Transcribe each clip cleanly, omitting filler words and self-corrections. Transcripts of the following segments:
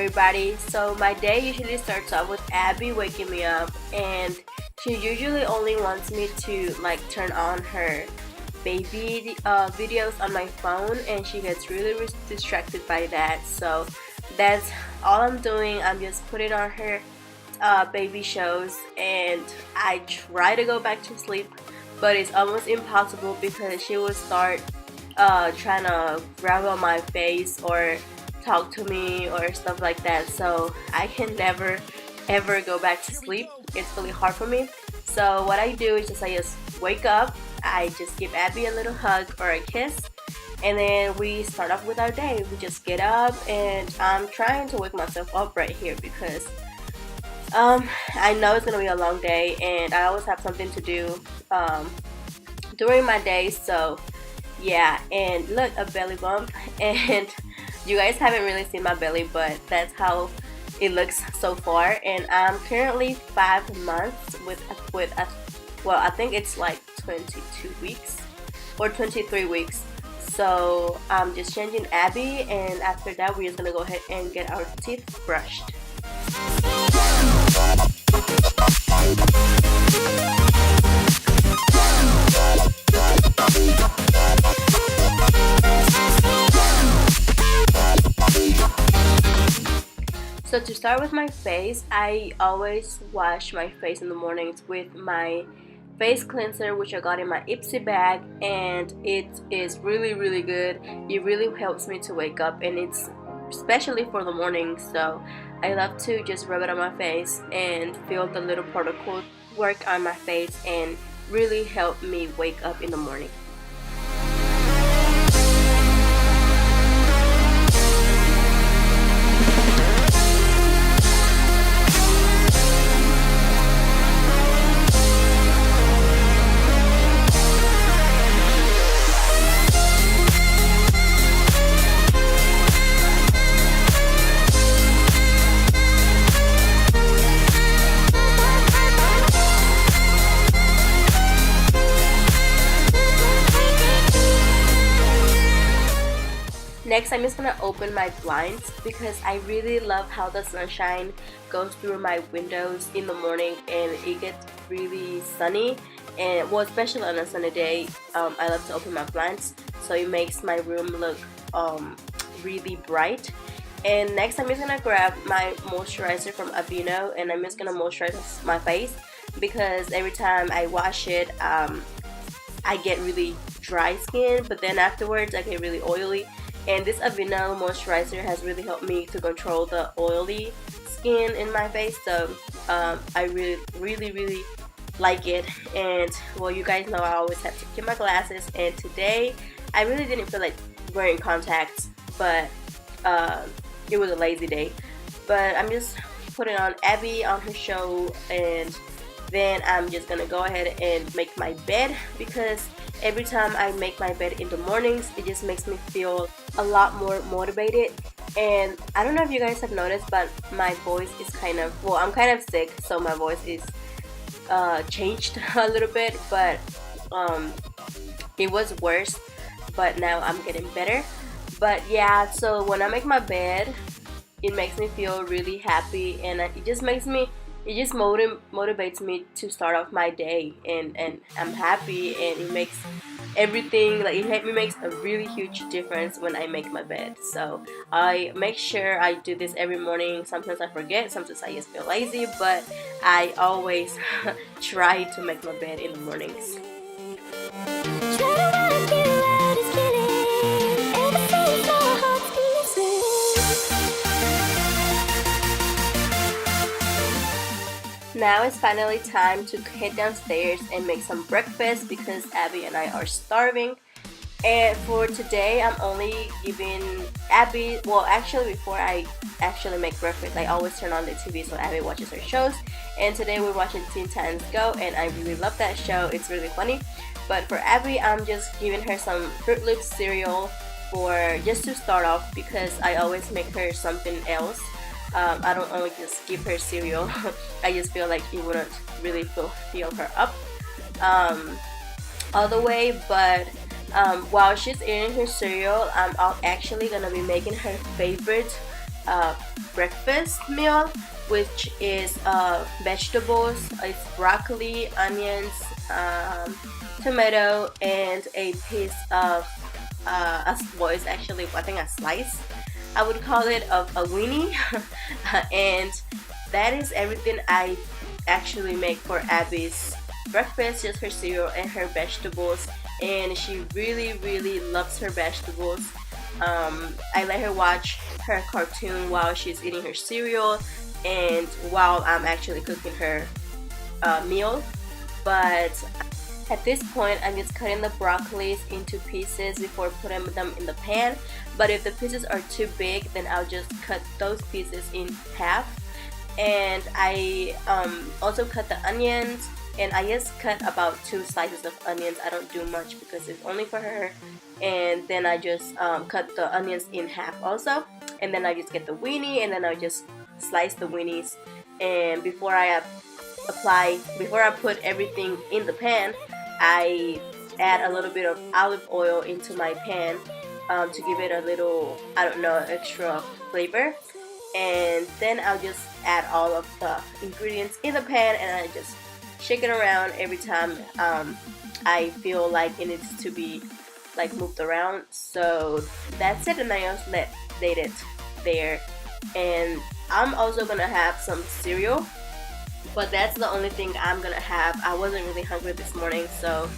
everybody. So my day usually starts off with Abby waking me up, and she usually only wants me to like turn on her baby videos on my phone, and she gets really distracted by that. So that's all I'm doing. I'm just putting on her baby shows, and I try to go back to sleep, but it's almost impossible because she will start trying to grab on my face or talk to me or stuff like that. So I can never ever go back to sleep. It's really hard for me. So what I do is I just wake up, I just give Abby a little hug or a kiss, and then we start off with our day. We just get up, and I'm trying to wake myself up right here because I know it's gonna be a long day, and I always have something to do during my day. So yeah, and look, a belly bump, and you guys haven't really seen my belly, but that's how it looks so far. And I'm currently 5 months with a, well, I think it's like 22 weeks or 23 weeks. So I'm just changing Abby, and after that we're just gonna go ahead and get our teeth brushed. So to start with my face, I always wash my face in the mornings with my face cleanser, which I got in my YESSI bag, and it is really good. It really helps me to wake up, and it's especially for the morning. So I love to just rub it on my face and feel the little particle work on my face and really help me wake up in the morning. Next, I'm just gonna open my blinds because I really love how the sunshine goes through my windows in the morning, and it gets really sunny. And well, especially on a sunny day, I love to open my blinds, so it makes my room look really bright. And next, I'm just gonna grab my moisturizer from Aveeno, and I'm just gonna moisturize my face because every time I wash it, I get really dry skin, but then afterwards I get really oily. And this Aveeno moisturizer has really helped me to control the oily skin in my face. So I really like it. And well, you guys know I always have to keep my glasses, and today I really didn't feel like wearing contacts, but it was a lazy day. But I'm just putting on Abby on her show, and then I'm just gonna go ahead and make my bed because every time I make my bed in the mornings, it just makes me feel a lot more motivated. And I don't know if you guys have noticed, but my voice is kind of, well, I'm kind of sick, so my voice is changed a little bit, but it was worse, but now I'm getting better. But yeah, so when I make my bed, it makes me feel really happy, and it just motivates me to start off my day, and I'm happy, and it makes everything, like, it makes a really huge difference when I make my bed. So I make sure I do this every morning. Sometimes I forget, sometimes I just feel lazy, but I always try to make my bed in the mornings. Now it's finally time to head downstairs and make some breakfast because Abby and I are starving. And for today, I'm only giving Abby, well, actually before I actually make breakfast, I always turn on the TV so Abby watches her shows. And today we're watching Teen Titans Go, and I really love that show. It's really funny. But for Abby, I'm just giving her some Fruit Loops cereal for just to start off because I always make her something else. I don't only just give her cereal. I just feel like it wouldn't really fill her up all the way. But while she's eating her cereal, I'm actually gonna be making her favorite uh, breakfast meal, which is vegetables. It's broccoli, onions, tomato, and a piece of well, it's actually, I think, a slice, I would call it, of a weenie. And that is everything I actually make for Abby's breakfast, just her cereal and her vegetables. And she really loves her vegetables. I let her watch her cartoon while she's eating her cereal and while I'm actually cooking her meal. But at this point, I'm just cutting the broccolis into pieces before putting them in the pan. But if the pieces are too big, then I'll just cut those pieces in half. And I also cut the onions, and I just cut about 2 slices of onions. I don't do much because it's only for her. And then I just cut the onions in half also. And then I just get the weenie, and then I just slice the weenies. And before I put everything in the pan, I add a little bit of olive oil into my pan to give it a little, I don't know, extra flavor. And then I'll just add all of the ingredients in the pan, and I just shake it around every time I feel like it needs to be like moved around. So that's it, and I just let it there. And I'm also gonna have some cereal, but that's the only thing I'm gonna have. I wasn't really hungry this morning, so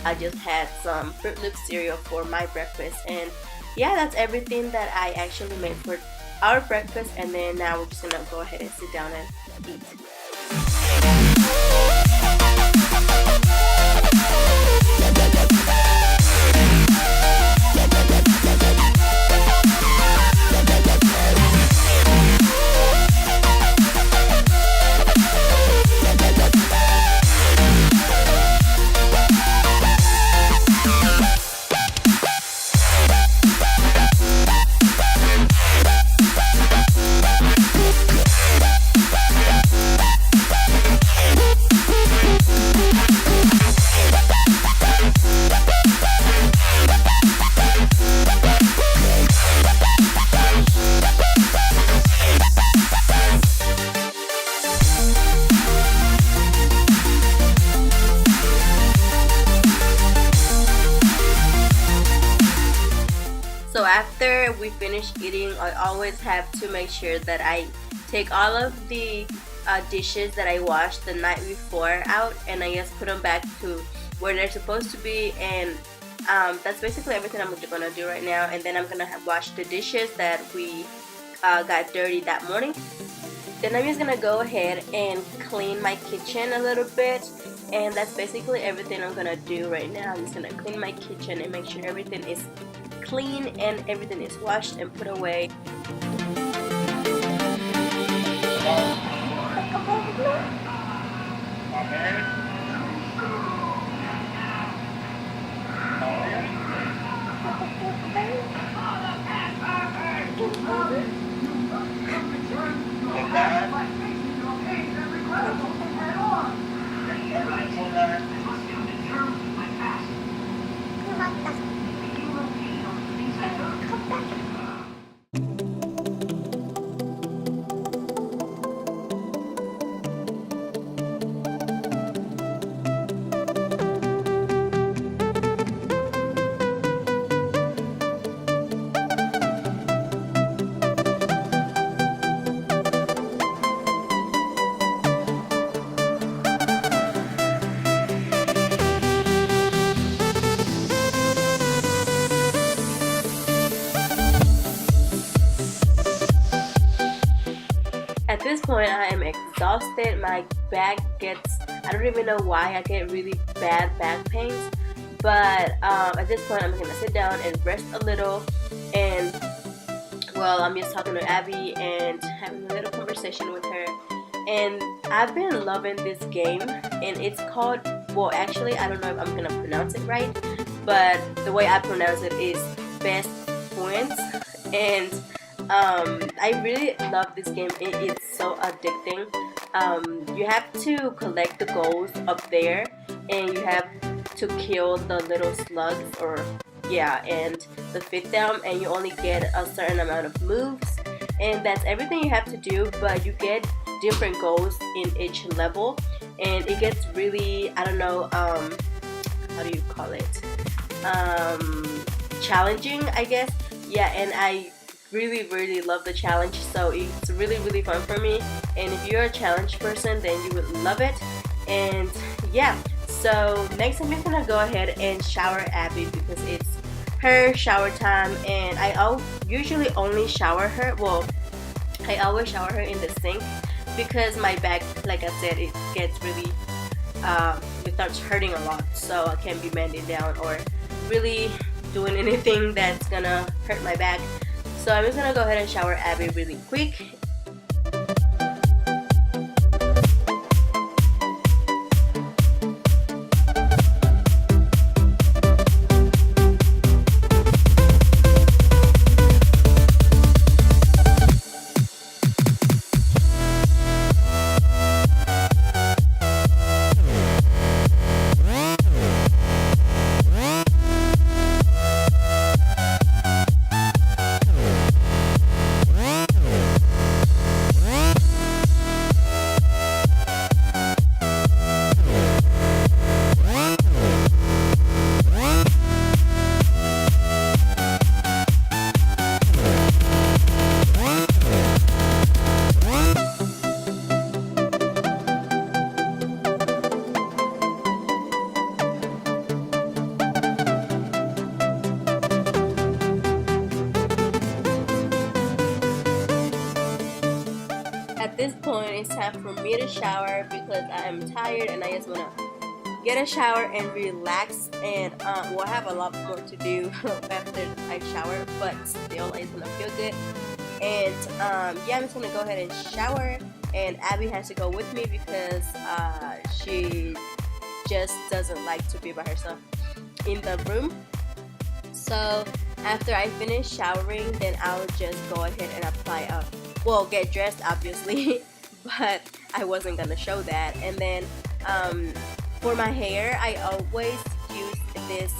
I just had some Fruit Loop cereal for my breakfast. And yeah, that's everything that I actually made for our breakfast. And then now we're just gonna go ahead and sit down and eat. So after we finish eating, I always have to make sure that I take all of the dishes that I washed the night before out, and I just put them back to where they're supposed to be. And that's basically everything I'm gonna do right now. And then I'm gonna wash the dishes that we got dirty that morning. Then I'm just gonna go ahead and clean my kitchen a little bit. And that's basically everything I'm gonna do right now. I'm just gonna clean my kitchen and make sure everything is clean and everything is washed and put away. At this point, I am exhausted. My back gets, I don't even know why, I get really bad back pains. But at this point, I'm going to sit down and rest a little. And, well, I'm just talking to Abby and having a little conversation with her. And I've been loving this game. And it's called, well, actually, I don't know if I'm going to pronounce it right. But the way I pronounce it is Best Points. And I really love this game. It's so addicting. You have to collect the goals up there, and you have to kill the little slugs, or yeah, and defeat them, and you only get a certain amount of moves. and that's everything you have to do. But you get different goals in each level, and it gets really, I don't know, how do you call it, challenging, I guess. Yeah, and I really love the challenge, so it's really fun for me. And if you're a challenge person, then you would love it. And yeah, so next I'm just gonna go ahead and shower Abby because it's her shower time, and I usually only shower her, well, I always shower her in the sink because my back, like I said, it gets really it starts hurting a lot, so I can't be bending down or really doing anything that's gonna hurt my back. So I'm just gonna go ahead and shower Abby really quick. At this point, it's time for me to shower because I am tired and I just want to get a shower and relax. And well, I have a lot more to do after I shower, but still, I just want to feel good. And yeah, I'm just going to go ahead and shower. And Abby has to go with me because she just doesn't like to be by herself in the room. So after I finish showering, then I'll just go ahead and apply get dressed obviously, but I wasn't gonna show that. And then for my hair, I always use this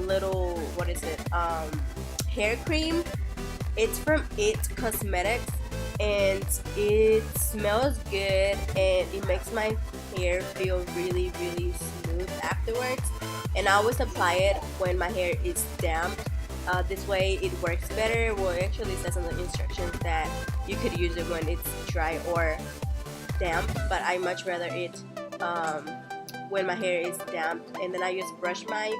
little, what is it, hair cream. It's from It Cosmetics, and it smells good and it makes my hair feel really smooth afterwards. And I always apply it when my hair is damp. This way it works better. Well, it actually says on the instructions that you could use it when it's dry or damp, but I much rather it when my hair is damp. And then I just brush my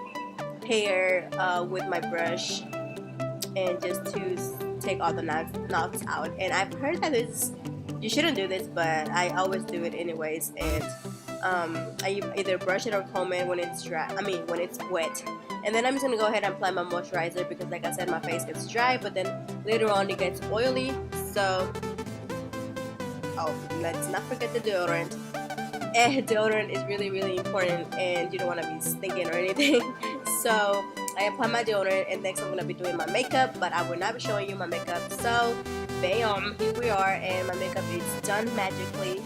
hair with my brush and just to take all the knots out. And I've heard that you shouldn't do this, but I always do it anyways. And I either brush it or comb it when it's dry. I mean, when it's wet. And then I'm just gonna go ahead and apply my moisturizer because, like I said, my face gets dry, but then later on it gets oily. So, oh, let's not forget the deodorant. And deodorant is really important, and you don't want to be stinking or anything. So I apply my deodorant, and next I'm gonna be doing my makeup, but I will not be showing you my makeup. So, bam, here we are, and my makeup is done magically.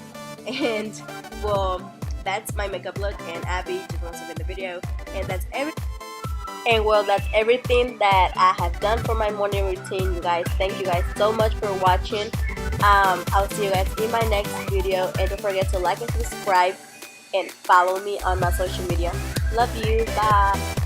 And well, that's my makeup look, and Abby just wants to be in the video, and that's everything. And well, that's everything that I have done for my morning routine, you guys. Thank you guys so much for watching. I'll see you guys in my next video, and don't forget to like and subscribe and follow me on my social media. Love you. Bye.